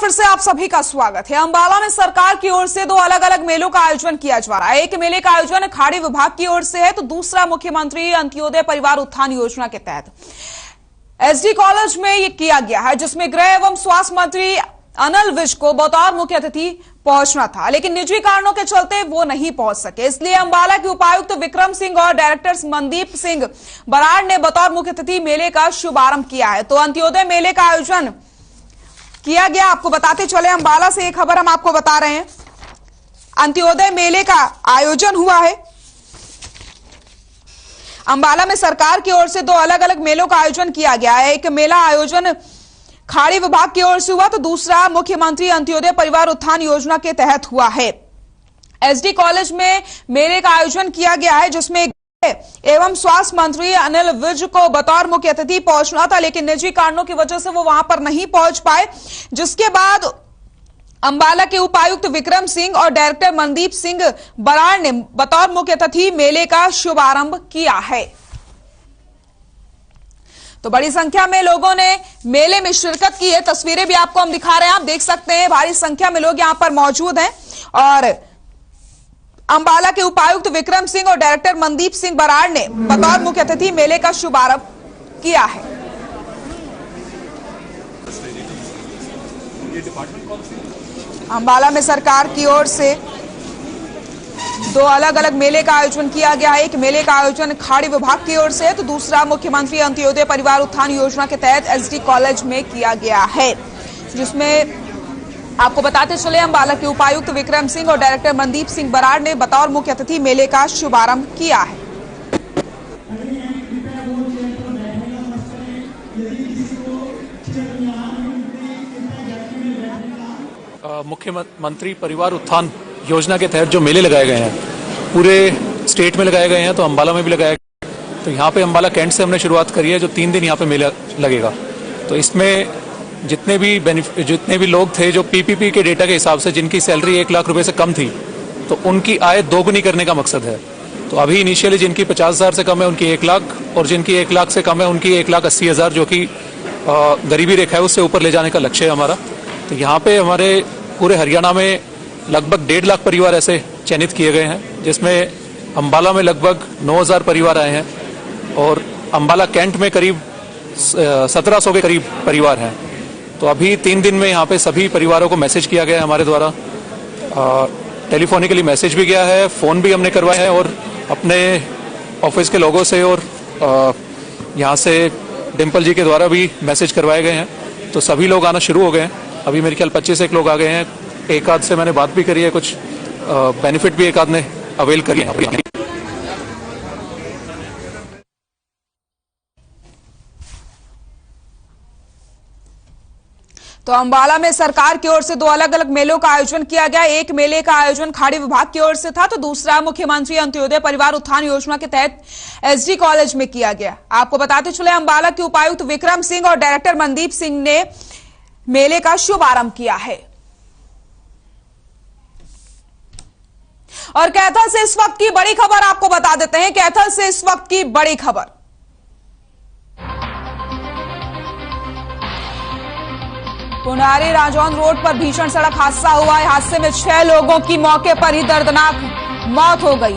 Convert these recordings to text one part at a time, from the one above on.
फिर से आप सभी का स्वागत है। अंबाला में सरकार की ओर से दो अलग अलग मेलों का आयोजन किया जा रहा है। एक मेले का आयोजन खाड़ी विभाग की ओर से है तो दूसरा मुख्यमंत्री अंत्योदय परिवार उत्थान योजना के तहत एसडी कॉलेज में ये किया गया है, जिसमें गृह एवं स्वास्थ्य मंत्री अनिल विज को बतौर मुख्य अतिथि पहुंचना था, लेकिन निजी कारणों के चलते वो नहीं पहुंच सके। इसलिए अंबाला के उपायुक्त विक्रम सिंह और डायरेक्टर मनदीप सिंह बराड़ ने बतौर मुख्य अतिथि मेले का शुभारंभ किया है। तो अंत्योदय मेले का आयोजन किया गया, आपको बताते चले। अंबाला से एक खबर हम आपको बता रहे हैं, अंत्योदय मेले का आयोजन हुआ है। अंबाला में सरकार की ओर से दो अलग अलग मेलों का आयोजन किया गया है। एक मेला आयोजन खाड़ी विभाग की ओर से हुआ तो दूसरा मुख्यमंत्री अंत्योदय परिवार उत्थान योजना के तहत हुआ है। एसडी कॉलेज में मेले का आयोजन किया गया है, जिसमें एवं स्वास्थ्य मंत्री अनिल विज को बतौर मुख्य अतिथि पहुंचना था, लेकिन निजी कारणों की वजह से वो वहां पर नहीं पहुंच पाए, जिसके बाद अंबाला के उपायुक्त विक्रम सिंह और डायरेक्टर मनदीप सिंह बराड़ ने बतौर मुख्य अतिथि मेले का शुभारंभ किया है। तो बड़ी संख्या में लोगों ने मेले में शिरकत की है। तस्वीरें भी आपको हम दिखा रहे हैं, आप देख सकते हैं भारी संख्या में लोग यहां पर मौजूद हैं और अंबाला के उपायुक्त विक्रम सिंह और डायरेक्टर मनदीप सिंह बराड़ ने बतौर मुख्य अतिथि मेले का शुभारंभ किया है। अंबाला में सरकार की ओर से दो अलग अलग मेले का आयोजन किया गया है। एक मेले का आयोजन खाड़ी विभाग की ओर से तो दूसरा मुख्यमंत्री अंत्योदय परिवार उत्थान योजना के तहत एसडी कॉलेज में किया गया है, जिसमें आपको बताते चले अंबाला के उपायुक्त विक्रम सिंह और डायरेक्टर मनदीप सिंह बराड़ ने बतौर मुख्य अतिथि मेले का शुभारंभ किया है। मुख्यमंत्री परिवार उत्थान योजना के तहत जो मेले लगाए गए हैं पूरे स्टेट में लगाए गए हैं, तो अंबाला में भी लगाया गया। तो यहाँ पे अंबाला कैंट से हमने शुरुआत करी है, जो 3 दिन यहाँ पे मेला लगेगा। तो इसमें जितने भी लोग थे जो पीपीपी के डेटा के हिसाब से जिनकी सैलरी 1 लाख रुपए से कम थी, तो उनकी आय दोगुनी करने का मकसद है। तो अभी इनिशियली जिनकी 50,000 से कम है उनकी 1 लाख, और जिनकी 1 लाख से कम है उनकी 1,80,000, जो कि गरीबी रेखा है उससे ऊपर ले जाने का लक्ष्य है हमारा। तो यहाँ पे हमारे पूरे हरियाणा में लगभग 1.5 लाख परिवार ऐसे चयनित किए गए हैं, जिसमें अंबाला में लगभग 9,000 परिवार आए हैं और अंबाला कैंट में करीब 1700 के करीब परिवार हैं। तो अभी 3 दिन में यहाँ पे सभी परिवारों को मैसेज किया गया है हमारे द्वारा, टेलीफोनिकली मैसेज भी गया है, फ़ोन भी हमने करवाया है और अपने ऑफिस के लोगों से और यहाँ से डिम्पल जी के द्वारा भी मैसेज करवाए गए हैं। तो सभी लोग आना शुरू हो गए हैं। अभी मेरे ख्याल 25 लोग आ गए हैं। एक आध से मैंने बात भी करी है, कुछ बेनिफिट भी एक आध ने अवेल करी है। तो अंबाला में सरकार की ओर से दो अलग अलग मेलों का आयोजन किया गया। एक मेले का आयोजन खाड़ी विभाग की ओर से था तो दूसरा मुख्यमंत्री अंत्योदय परिवार उत्थान योजना के तहत एसडी कॉलेज में किया गया। आपको बताते चले अंबाला के उपायुक्त विक्रम सिंह और डायरेक्टर मनदीप सिंह ने मेले का शुभारंभ किया है। और कैथल से इस वक्त की बड़ी खबर आपको बता देते हैं। कैथल से इस वक्त की बड़ी खबर, पुंडारी राजौंद रोड पर भीषण सड़क हादसा हुआ है। हादसे में 6 लोगों की मौके पर ही दर्दनाक मौत हो गई।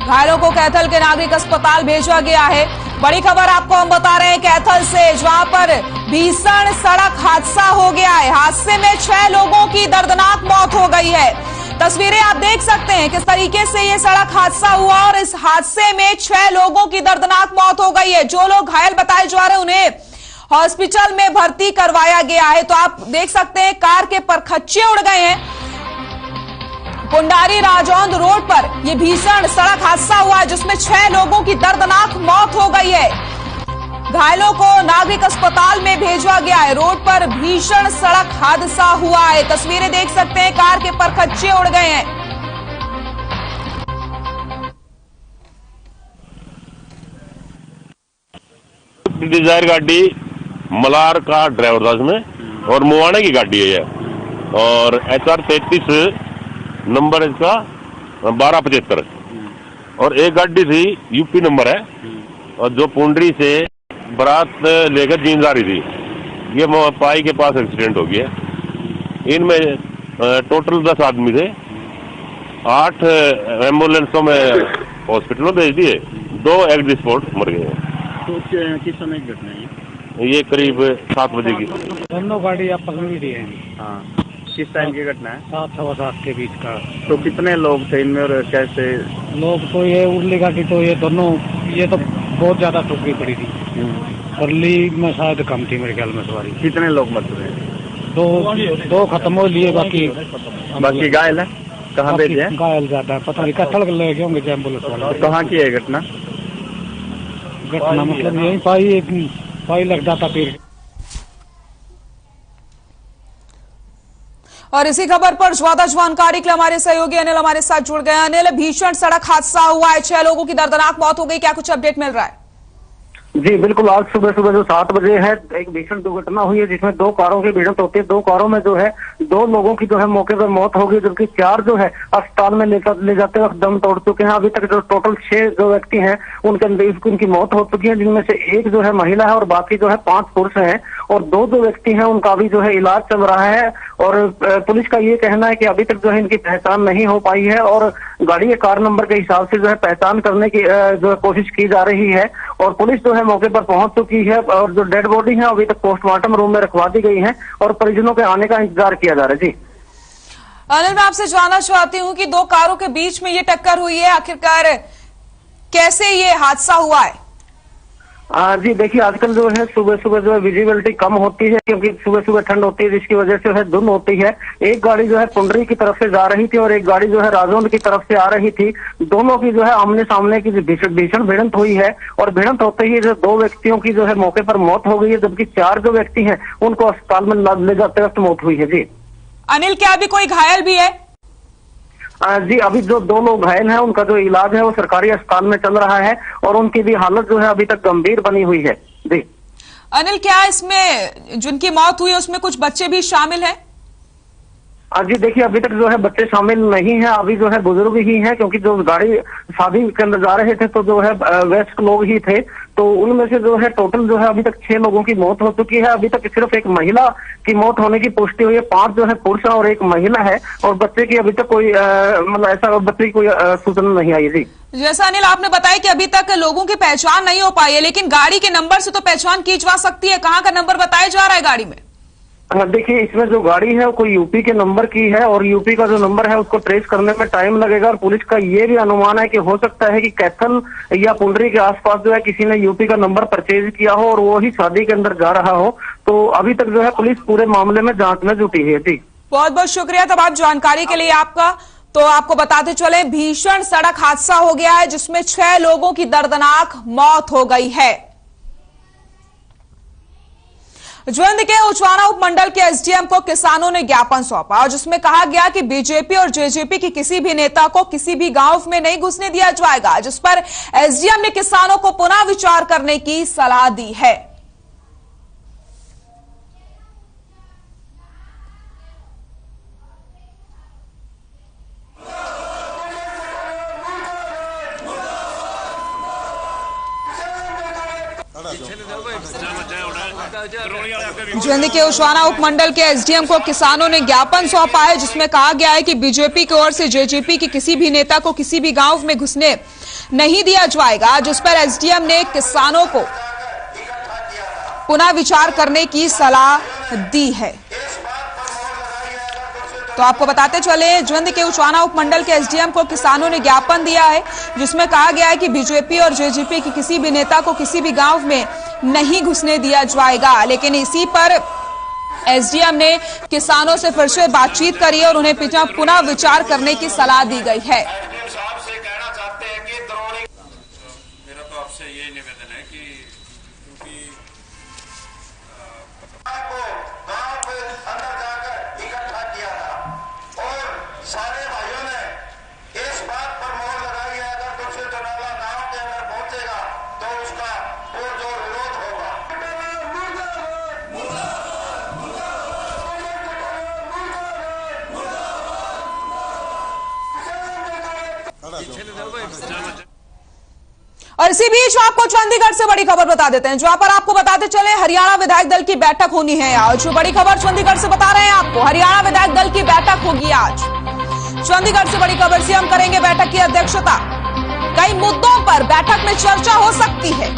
घायलों को कैथल के नागरिक अस्पताल भेजा गया है। बड़ी खबर आपको हम बता रहे हैं कैथल से, जहां पर भीषण सड़क हादसा हो गया है। हादसे में 6 लोगों की दर्दनाक मौत हो गई है। तस्वीरें आप देख सकते हैं किस तरीके से ये सड़क हादसा हुआ और इस हादसे में 6 लोगों की दर्दनाक मौत हो गई है। जो लोग घायल बताए जा रहे हैं उन्हें हॉस्पिटल में भर्ती करवाया गया है। तो आप देख सकते हैं कार के परखच्चे उड़ गए हैं। पुंडारी राजौंद रोड पर यह भीषण सड़क हादसा हुआ है, जिसमें 6 लोगों की दर्दनाक मौत हो गई है। घायलों को नागरिक अस्पताल में भेजा गया है। रोड पर भीषण सड़क हादसा हुआ है। तस्वीरें देख सकते हैं, कार के परखच्चे उड़ गए हैं। डिजायर गाड़ी मलार का ड्राइवर था इसमें और मुआने की गाड़ी है यह, और HR 33 नंबर इसका 1275, और एक गाड़ी थी यूपी नंबर है, और जो पुंडरी से बारात लेकर जींद आ रही थी। ये पाई के पास एक्सीडेंट हो गया। इनमें टोटल 10 आदमी थे। 8 एम्बुलेंसों में हॉस्पिटलों भेज दिए, 2 एट द स्पॉट मर गए। तो किस समय की घटना है ये करीब 7 बजे की। दोनों गाड़ी आपस में भी है। हाँ, किस टाइम की घटना है? 7-7 के बीच का। तो कितने लोग थे इनमें और कैसे? लोग तो ये उर्ली गाड़ी तो ये दोनों, ये तो बहुत ज्यादा ठुकी पड़ी थी। उर्ली में शायद कम थी मेरे ख्याल में सवारी। कितने लोग मर रहे हैं? दो खत्म हो लिए, बाकी घायल है। कहाँ भेजे हैं? घायल ज्यादा है, पता नहीं कत्ल ले गए होंगे एम्बुलेंस वाले। तो कहाँ की है घटना? घटना मतलब यही पाई लग जाता फिर। और इसी खबर पर ज्यादा जानकारी के लिए हमारे सहयोगी अनिल हमारे साथ जुड़ गए। अनिल, भीषण सड़क हादसा हुआ है, 6 लोगों की दर्दनाक मौत हो गई, क्या कुछ अपडेट मिल रहा है? जी बिल्कुल, आज सुबह जो 7 बजे है एक भीषण दुर्घटना हुई है जिसमें 2 कारों की भिड़ंत होती है। 2 कारों में जो है 2 लोगों की जो है मौके पर मौत हो गई, जबकि 4 जो है अस्पताल में ले जाते वक्त दम तोड़ चुके हैं। अभी तक जो टोटल 6 जो व्यक्ति हैं उनकी मौत हो चुकी है, जिनमें से 1 जो है महिला है और बाकी जो है 5 पुरुष हैं और 2 जो व्यक्ति हैं उनका भी जो है इलाज चल रहा है। और पुलिस का ये कहना है कि अभी तक जो है इनकी पहचान नहीं हो पाई है और गाड़ी के कार नंबर के हिसाब से जो है पहचान करने की जो है कोशिश की जा रही है। और पुलिस जो है मौके पर पहुंच चुकी है और जो डेड बॉडी है अभी तक पोस्टमार्टम रूम में रखवा दी गई है और परिजनों के आने का इंतजार किया जा रहा है। जी अनिल, मैं आपसे जानना चाहती हूँ कि 2 कारों के बीच में ये टक्कर हुई है, आखिरकार कैसे ये हादसा हुआ है? जी देखिए, आजकल जो है सुबह जो है विजिबिलिटी कम होती है क्योंकि सुबह ठंड होती है, जिसकी वजह से धुंध होती है। एक गाड़ी जो है पुंडरी की तरफ से जा रही थी और एक गाड़ी जो है राजौंद की तरफ से आ रही थी। दोनों की जो है आमने सामने की भीषण भिड़ंत हुई है और भिड़ंत होते ही जो 2 व्यक्तियों की जो है मौके पर मौत हो गई है, जबकि 4 जो व्यक्ति हैं उनको अस्पताल में ले जाते वक्त मौत हुई है। जी अनिल, क्या अभी कोई घायल भी है? जी अभी जो 2 लोग घायल हैं उनका जो इलाज है वो सरकारी अस्पताल में चल रहा है और उनकी भी हालत जो है अभी तक गंभीर बनी हुई है। जी अनिल, क्या इसमें जिनकी मौत हुई है उसमें कुछ बच्चे भी शामिल हैं? जी देखिए, अभी तक जो है बच्चे शामिल नहीं है, अभी जो है बुजुर्ग ही हैं क्योंकि जो गाड़ी शादी के अंदर जा रहे थे तो जो है वयस्क लोग ही थे। तो उनमें से जो है टोटल जो है अभी तक 6 लोगों की मौत हो चुकी है। अभी तक सिर्फ एक महिला की मौत होने की पुष्टि हुई है, 5 जो है पुरुष और 1 महिला है और बच्चे की अभी तक कोई मतलब ऐसा बच्चे की कोई सूचना नहीं आई। जी जैसा अनिल आपने बताया कि अभी तक लोगों की पहचान नहीं हो पाई है, लेकिन गाड़ी के नंबर से तो पहचान की जा सकती है। कहाँ का नंबर बताया जा रहा है गाड़ी में? देखिए, इसमें जो गाड़ी है वो कोई यूपी के नंबर की है और यूपी का जो नंबर है उसको ट्रेस करने में टाइम लगेगा। और पुलिस का ये भी अनुमान है कि हो सकता है कि कैथल या पुंडरी के आसपास जो है किसी ने यूपी का नंबर परचेज किया हो और वो ही शादी के अंदर जा रहा हो। तो अभी तक जो है पुलिस पूरे मामले में जांच में जुटी है। जी बहुत बहुत शुक्रिया तमाम जानकारी के लिए आपका। तो आपको बताते चले, भीषण सड़क हादसा हो गया है जिसमें 6 लोगों की दर्दनाक मौत हो गई है। ज्वाइंद के उचवाना उपमंडल के एसडीएम को किसानों ने ज्ञापन सौंपा और जिसमें कहा गया कि बीजेपी और जेजेपी की किसी भी नेता को किसी भी गांव में नहीं घुसने दिया जाएगा, जिस पर एसडीएम ने किसानों को पुनः विचार करने की सलाह दी है। ज्वाइंद के उचवाना उपमंडल के एसडीएम को किसानों ने ज्ञापन सौंपा है जिसमें कहा गया है कि बीजेपी की ओर से जेजेपी की किसी भी नेता को किसी भी गांव में घुसने नहीं दिया जाएगा, जिस पर एसडीएम ने किसानों को पुनः विचार करने की सलाह दी है। तो आपको बताते चले, ज्वाइंद के उचवाना उपमंडल के एसडीएम को किसानों ने ज्ञापन दिया है जिसमें कहा गया है कि बीजेपी और जेजेपी की किसी भी नेता को किसी भी गांव में नहीं घुसने दिया जाएगा। लेकिन इसी पर एसडीएम ने किसानों से फिर से बातचीत करी और उन्हें पुनः विचार करने की सलाह दी गई है। मेरा तो आपसे ये निवेदन है कि सारे भाइयों ने इस बात पर मोहर लगाई है, अगर दूसरे टनाला गांव के अंदर पहुंचेगा तो उसका पुरजोर विरोध होगा। और इसी बीच आपको चंडीगढ़ से बड़ी खबर बता देते हैं, जहां पर आपको बताते चले हरियाणा विधायक दल की बैठक होनी है आज। बड़ी खबर चंडीगढ़ से बता रहे हैं आपको, हरियाणा विधायक दल की बैठक होगी आज। चंडीगढ़ से बड़ी खबर, सीएम करेंगे बैठक की अध्यक्षता। कई मुद्दों पर बैठक में चर्चा हो सकती है।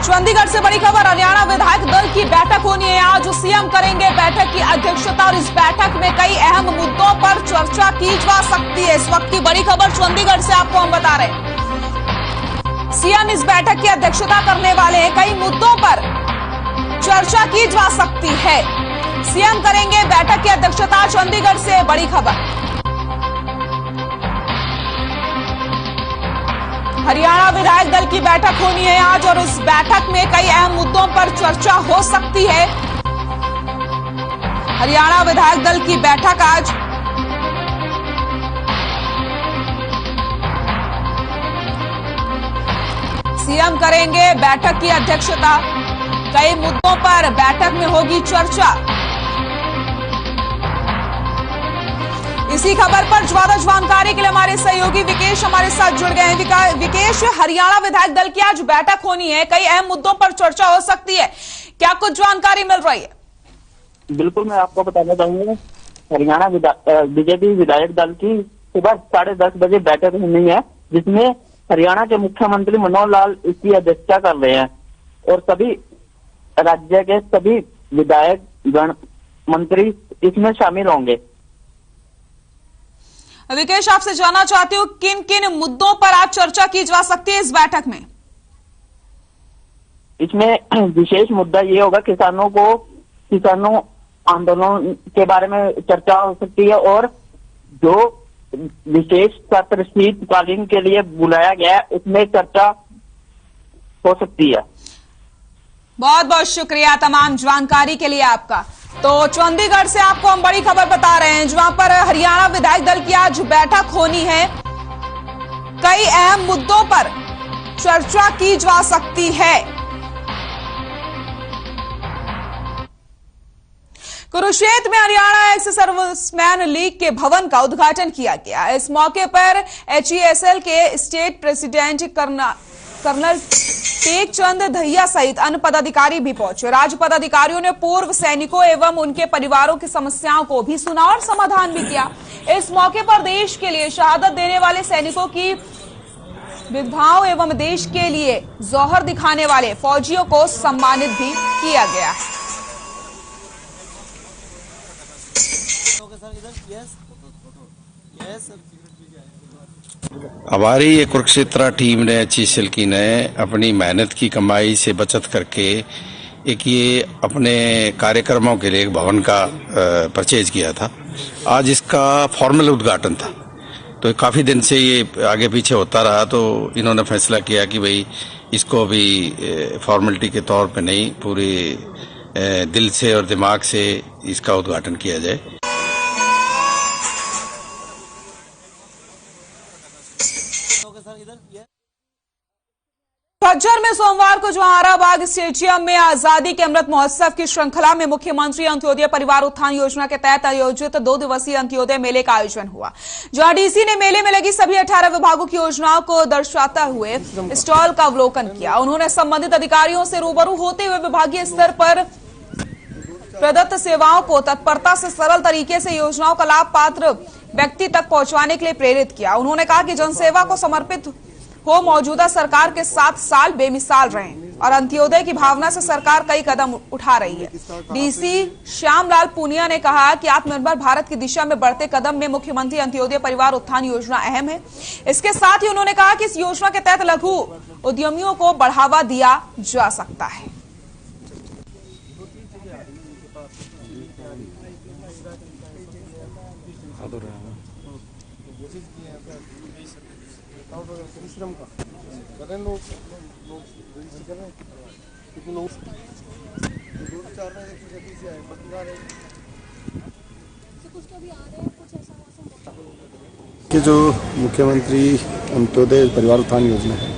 चंडीगढ़ से बड़ी खबर, हरियाणा विधायक दल की बैठक होनी है आज। सीएम करेंगे बैठक की अध्यक्षता और इस बैठक में कई अहम मुद्दों पर चर्चा की जा सकती है। इस वक्त की बड़ी खबर चंडीगढ़ से आपको हम बता रहे हैं, सीएम इस बैठक की अध्यक्षता करने वाले हैं। कई मुद्दों पर चर्चा की जा सकती है। सीएम करेंगे बैठक की अध्यक्षता, चंडीगढ़ से बड़ी खबर। हरियाणा विधायक दल की बैठक होनी है आज और इस बैठक में कई अहम मुद्दों पर चर्चा हो सकती है। हरियाणा विधायक दल की बैठक आज। सीएम करेंगे बैठक की अध्यक्षता। कई मुद्दों पर बैठक में होगी चर्चा। इसी खबर पर ज्यादा जानकारी के लिए हमारे सहयोगी विकेश हमारे साथ जुड़ गए हैं। विकेश, हरियाणा विधायक दल की आज बैठक होनी है, कई अहम मुद्दों पर चर्चा हो सकती है, क्या कुछ जानकारी मिल रही है? बिल्कुल, मैं आपको बताना चाहूंगा, हरियाणा बीजेपी विधायक दल की सुबह 10:30 बजे बैठक होनी है, जिसमें हरियाणा के मुख्यमंत्री मनोहर लाल इसकी अध्यक्षता कर रहे हैं और सभी राज्य के सभी विधायक गण मंत्री इसमें शामिल होंगे। विकेश, आपसे जानना चाहती हूँ किन किन मुद्दों पर आज चर्चा की जा सकती है इस बैठक में? इसमें विशेष मुद्दा ये होगा, किसानों आंदोलन के बारे में चर्चा हो सकती है और जो विशेष सत्र शीतकालीन के लिए बुलाया गया है उसमें चर्चा हो सकती है। बहुत बहुत शुक्रिया तमाम जानकारी के लिए आपका। तो चंडीगढ़ से आपको हम बड़ी खबर बता रहे हैं, जहां पर हरियाणा विधायक दल की आज बैठक होनी है। कई अहम मुद्दों पर चर्चा की जा सकती है। कुरुक्षेत्र में हरियाणा एक्स सर्विसमैन लीग के भवन का उद्घाटन किया गया। इस मौके पर HESL के state president colonel Tekchand Dahiya सहित अन्य पदाधिकारी भी पहुंचे। राज्य पदाधिकारियों ने पूर्व सैनिकों एवं उनके परिवारों की समस्याओं को भी सुना और समाधान भी किया। इस मौके पर देश के लिए शहादत देने वाले सैनिकों की विधवाओं एवं देश के लिए जौहर दिखाने वाले फौजियों को सम्मानित भी किया गया है। हमारी ये कुरुक्षेत्र टीम ने HESL की ने अपनी मेहनत की कमाई से बचत करके एक ये अपने कार्यक्रमों के लिए एक भवन का परचेज किया था। आज इसका फॉर्मल उद्घाटन था, तो काफ़ी दिन से ये आगे पीछे होता रहा, तो इन्होंने फैसला किया कि भाई इसको अभी फॉर्मेलिटी के तौर पे नहीं, पूरे दिल से और दिमाग से इसका उद्घाटन किया जाए। झज्जर में सोमवार को जहानाबाद स्टेडियम में आजादी के अमृत महोत्सव की श्रृंखला में मुख्यमंत्री अंत्योदय परिवार उत्थान योजना के तहत आयोजित 2 दिवसीय अंत्योदय मेले का आयोजन हुआ, जहां डीसी ने मेले में लगी सभी 18 विभागों की योजनाओं को दर्शाता हुए स्टॉल का अवलोकन किया। उन्होंने संबंधित अधिकारियों से रूबरू होते हुए विभागीय स्तर पर प्रदत्त सेवाओं को तत्परता से सरल तरीके से योजनाओं का लाभ पात्र व्यक्ति तक पहुंचाने के लिए प्रेरित किया। उन्होंने कहा कि जनसेवा को समर्पित हो मौजूदा सरकार के 7 साल बेमिसाल रहे और अंत्योदय की भावना से सरकार कई कदम उठा रही है। डीसी श्यामलाल पूनिया ने कहा कि आत्मनिर्भर भारत की दिशा में बढ़ते कदम में मुख्यमंत्री अंत्योदय परिवार उत्थान योजना अहम है। इसके साथ ही उन्होंने कहा कि इस योजना के तहत लघु उद्यमियों को बढ़ावा दिया जा सकता है। कि जो मुख्यमंत्री अंत्योदय परिवार उत्थान योजना है,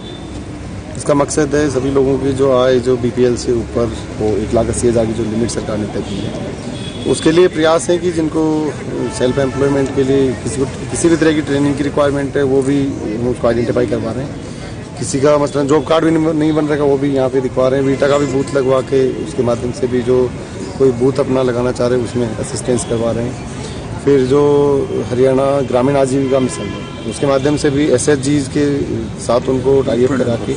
इसका मकसद है सभी लोगों की जो आय जो BPL से ऊपर हो 1,80,000 की जो लिमिट सरकार ने तय की है, उसके लिए प्रयास है कि जिनको सेल्फ एम्प्लॉयमेंट के लिए किसी भी तरह की ट्रेनिंग की रिक्वायरमेंट है वो भी उसको आइडेंटिफाई करवा रहे हैं। किसी का मसलन जॉब कार्ड भी नहीं बन रहा, वो भी यहाँ पे दिखवा रहे हैं। वीटा का भी बूथ लगवा के उसके माध्यम से भी जो कोई बूथ अपना लगाना चाह रहे हैं उसमें असिस्टेंस करवा रहे हैं। फिर जो हरियाणा ग्रामीण आजीविका मिशन है उसके माध्यम से भी SHGs के साथ उनको टाई अप करा के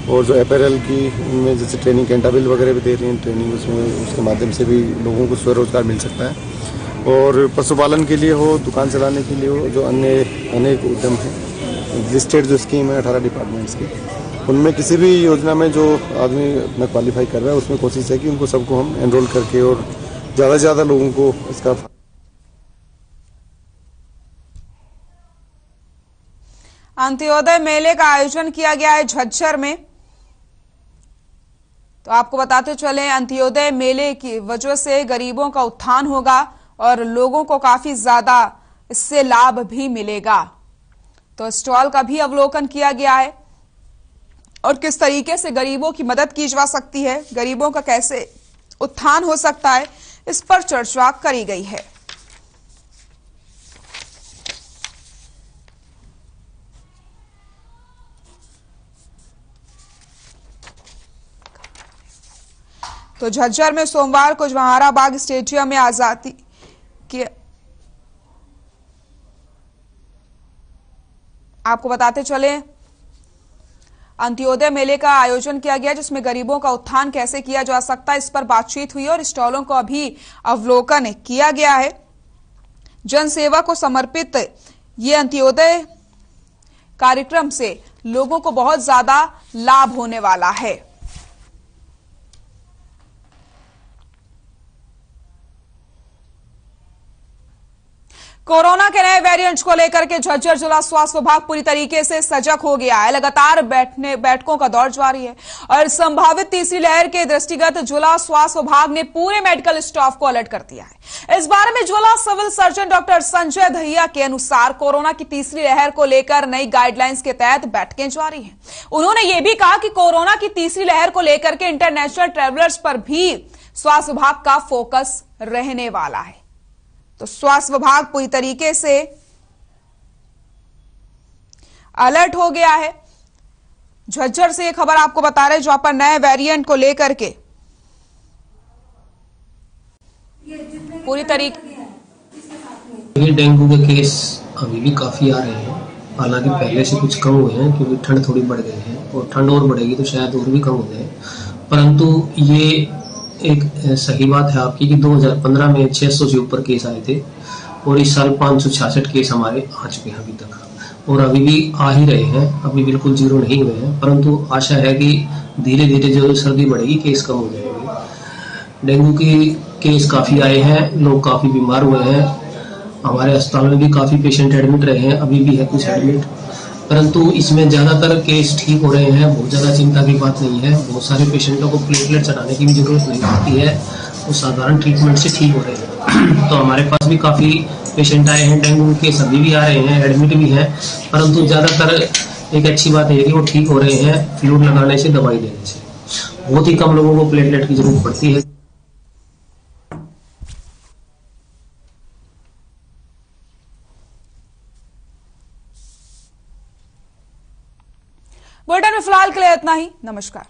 और जो अपैरल की उनमें जैसे ट्रेनिंग कैंटाबिल वगैरह भी दे रही हैं ट्रेनिंग, उसमें उसके माध्यम से भी लोगों को स्वरोजगार मिल सकता है। और पशुपालन के लिए हो, दुकान चलाने के लिए हो, जो अन्य अनेक उद्यम हैं, लिस्टेड जो स्कीम है 18 डिपार्टमेंट्स की, उनमें किसी भी योजना में जो आदमी अपना क्वालिफाई कर रहा है उसमें कोशिश है कि उनको सबको हम एनरोल करके और ज़्यादा से ज़्यादा लोगों को इसका। अंत्योदय मेले का आयोजन किया गया है झज्जर में। तो आपको बताते चले, अंत्योदय मेले की वजह से गरीबों का उत्थान होगा और लोगों को काफी ज्यादा इससे लाभ भी मिलेगा। तो स्टॉल का भी अवलोकन किया गया है और किस तरीके से गरीबों की मदद की जा सकती है, गरीबों का कैसे उत्थान हो सकता है, इस पर चर्चा करी गई है। तो झज्जर में सोमवार को जवाहराबाग स्टेडियम में आजादी के आपको बताते चले, अंत्योदय मेले का आयोजन किया गया जिसमें गरीबों का उत्थान कैसे किया जा सकता है इस पर बातचीत हुई और स्टॉलों को अभी अवलोकन किया गया है। जनसेवा को समर्पित ये अंत्योदय कार्यक्रम से लोगों को बहुत ज्यादा लाभ होने वाला है। कोरोना के नए वेरिएंट्स को लेकर के झज्जर जिला स्वास्थ्य विभाग पूरी तरीके से सजग हो गया है। लगातार बैठकों का दौर जारी है और संभावित तीसरी लहर के दृष्टिगत जिला स्वास्थ्य विभाग ने पूरे मेडिकल स्टाफ को अलर्ट कर दिया है। इस बारे में जिला civil surgeon doctor Sanjay Dahiya के अनुसार कोरोना की तीसरी लहर को लेकर नई गाइडलाइंस के तहत बैठकें जारी हैं। उन्होंने ये भी कहा कि कोरोना की तीसरी लहर को लेकर के इंटरनेशनल ट्रेवलर्स पर भी स्वास्थ्य विभाग का फोकस रहने वाला है। तो स्वास्थ्य विभाग पूरी तरीके से अलर्ट हो गया है। झज्जर से ये खबर आपको बता रहे जहां पर नए वेरिएंट को लेकर के पूरी तरीके डेंगू के केस अभी भी काफी आ रहे हैं, हालांकि पहले से कुछ कम हुए हैं क्योंकि ठंड थोड़ी बढ़ गई है और ठंड और बढ़ेगी तो शायद और भी कम हो जाए। परंतु ये एक सही बात है आपकी कि 2015 में 600 से ऊपर केस आए थे और इस साल 566 केस हमारे आ चुके हैं अभी तक और अभी भी आ ही रहे हैं, अभी बिल्कुल जीरो नहीं हुए हैं। परंतु आशा है कि धीरे धीरे जो सर्दी बढ़ेगी केस कम हो जाएंगे। डेंगू के केस काफी आए हैं, लोग काफी बीमार हुए हैं, हमारे अस्पताल में भी काफी पेशेंट एडमिट रहे हैं, अभी भी है कुछ एडमिट, परंतु इसमें ज्यादातर केस ठीक हो रहे हैं। बहुत ज्यादा चिंता की बात नहीं है। बहुत सारे पेशेंटों को प्लेटलेट चढ़ाने की भी जरूरत नहीं पड़ती है, वो साधारण ट्रीटमेंट से ठीक हो रहे हैं। तो हमारे पास भी काफी पेशेंट आए हैं, डेंगू के सभी भी आ रहे हैं, एडमिट भी हैं, परंतु ज्यादातर एक अच्छी बात है कि वो ठीक हो रहे हैं फ्लूइड लगाने से, दवाई देने से। बहुत ही कम लोगों को प्लेटलेट की जरूरत पड़ती है। बुलेटिन में फिलहाल के लिए इतना ही। नमस्कार।